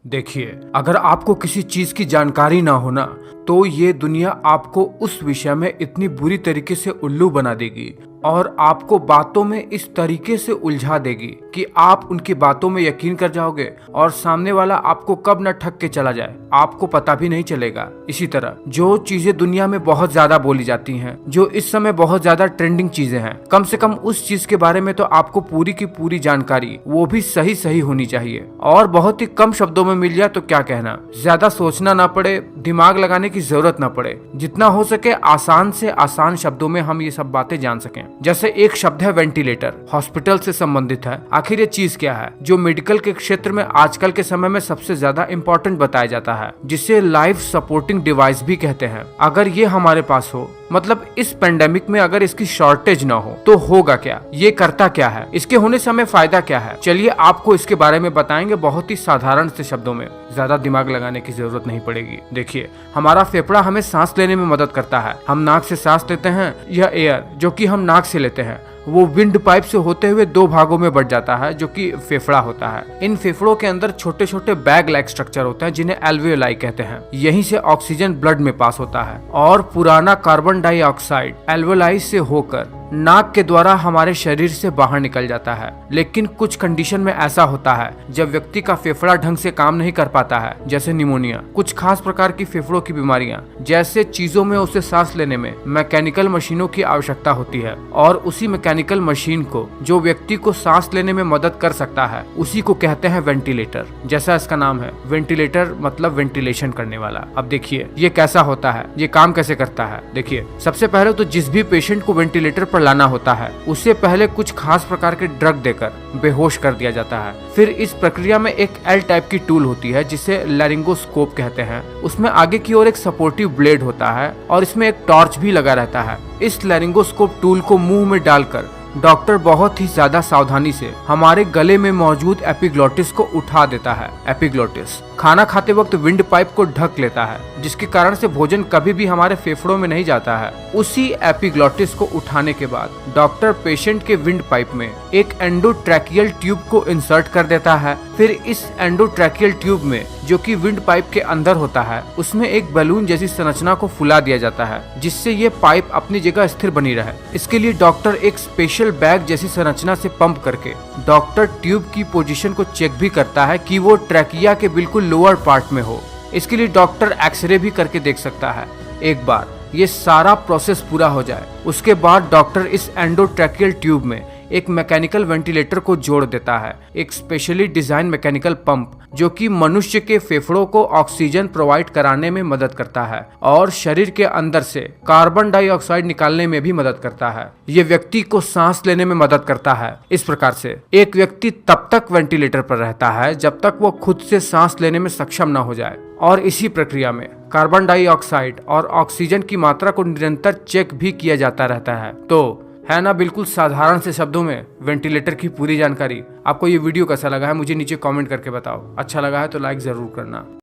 देखिए, अगर आपको किसी चीज की जानकारी ना हो ना, तो ये दुनिया आपको उस विषय में इतनी बुरी तरीके से उल्लू बना देगी और आपको बातों में इस तरीके से उलझा देगी कि आप उनकी बातों में यकीन कर जाओगे और सामने वाला आपको कब न ठग के चला जाए आपको पता भी नहीं चलेगा। इसी तरह जो चीजें दुनिया में बहुत ज्यादा बोली जाती हैं, जो इस समय बहुत ज्यादा ट्रेंडिंग चीजें हैं, कम से कम उस चीज के बारे में तो आपको पूरी की पूरी जानकारी, वो भी सही सही होनी चाहिए और बहुत ही कम शब्दों में मिल जाए तो क्या कहना। ज्यादा सोचना ना पड़े, दिमाग लगाने की जरूरत ना पड़े, जितना हो सके आसान से आसान शब्दों में हम ये सब बातें जान सकें। जैसे एक शब्द है वेंटिलेटर, हॉस्पिटल से संबंधित है। आखिर ये चीज क्या है जो मेडिकल के क्षेत्र में आजकल के समय में सबसे ज्यादा इम्पोर्टेंट बताया जाता है, जिसे लाइफ सपोर्टिंग डिवाइस भी कहते हैं। अगर ये हमारे पास हो, मतलब इस पेंडेमिक में अगर इसकी शॉर्टेज ना हो तो होगा क्या, ये करता क्या है, इसके होने से हमें फायदा क्या है। चलिए आपको इसके बारे में बताएंगे बहुत ही साधारण से शब्दों में, ज्यादा दिमाग लगाने की जरूरत नहीं पड़ेगी। देखिए, हमारा फेफड़ा हमें सांस लेने में मदद करता है। हम नाक से सांस लेते हैं। यह एयर जो कि हम नाक से लेते हैं वो विंड पाइप से होते हुए दो भागों में बढ़ जाता है, जो कि फेफड़ा होता है। इन फेफड़ों के अंदर छोटे छोटे बैग लाइक स्ट्रक्चर होते हैं जिन्हें एल्वेओलाई कहते हैं। यहीं से ऑक्सीजन ब्लड में पास होता है और पुराना कार्बन डाइऑक्साइड एल्वेओलाई से होकर नाक के द्वारा हमारे शरीर से बाहर निकल जाता है। लेकिन कुछ कंडीशन में ऐसा होता है जब व्यक्ति का फेफड़ा ढंग से काम नहीं कर पाता है, जैसे निमोनिया, कुछ खास प्रकार की फेफड़ों की बीमारियां, जैसे चीजों में उसे सांस लेने में मैकेनिकल मशीनों की आवश्यकता होती है और उसी मैकेनिकल मशीन को जो व्यक्ति को सांस लेने में मदद कर सकता है उसी को कहते हैं वेंटिलेटर। जैसा इसका नाम है, वेंटिलेटर मतलब वेंटिलेशन करने वाला। अब देखिए ये कैसा होता है, ये काम कैसे करता है। देखिए, सबसे पहले तो जिस भी पेशेंट को वेंटिलेटर पर लाना होता है उससे पहले कुछ खास प्रकार के ड्रग देकर बेहोश कर दिया जाता है। फिर इस प्रक्रिया में एक एल टाइप की टूल होती है जिसे लैरिंगोस्कोप कहते हैं। उसमें आगे की ओर एक सपोर्टिव ब्लेड होता है और इसमें एक टॉर्च भी लगा रहता है। इस लैरिंगोस्कोप टूल को मुंह में डालकर डॉक्टर बहुत ही ज्यादा सावधानी से हमारे गले में मौजूद एपिग्लोटिस को उठा देता है। एपिग्लोटिस खाना खाते वक्त विंड पाइप को ढक लेता है, जिसके कारण से भोजन कभी भी हमारे फेफड़ों में नहीं जाता है। उसी एपिग्लोटिस को उठाने के बाद डॉक्टर पेशेंट के विंड पाइप में एक एंडोट्रैकियल ट्यूब को इंसर्ट कर देता है। फिर इस एंडोट्रैकियल ट्यूब में, जो कि विंड पाइप के अंदर होता है, उसमें एक बैलून जैसी संरचना को फुला दिया जाता है जिससे ये पाइप अपनी जगह स्थिर बनी रहे। इसके लिए डॉक्टर एक स्पेशल बैग जैसी संरचना से पंप करके डॉक्टर ट्यूब की पोजीशन को चेक भी करता है कि वो ट्रैकिया के बिल्कुल लोअर पार्ट में हो। इसके लिए डॉक्टर एक्सरे भी करके देख सकता है। एक बार ये सारा प्रोसेस पूरा हो जाए उसके बाद डॉक्टर इस एंडोट्रैकियल ट्यूब में एक मैकेनिकल वेंटिलेटर को जोड़ देता है, एक स्पेशली डिजाइन मैकेनिकल पंप जो कि मनुष्य के फेफड़ों को ऑक्सीजन प्रोवाइड कराने में मदद करता है और शरीर के अंदर से कार्बन डाइऑक्साइड निकालने में भी मदद करता है। ये व्यक्ति को सांस लेने में मदद करता है। इस प्रकार से एक व्यक्ति तब तक वेंटिलेटर पर रहता है जब तक वो खुद से सांस लेने में सक्षम न हो जाए और इसी प्रक्रिया में कार्बन डाइऑक्साइड और ऑक्सीजन की मात्रा को निरंतर चेक भी किया जाता रहता है। तो है ना, बिल्कुल साधारण से शब्दों में वेंटिलेटर की पूरी जानकारी। आपको ये वीडियो कैसा लगा है मुझे नीचे कमेंट करके बताओ। अच्छा लगा है तो लाइक जरूर करना।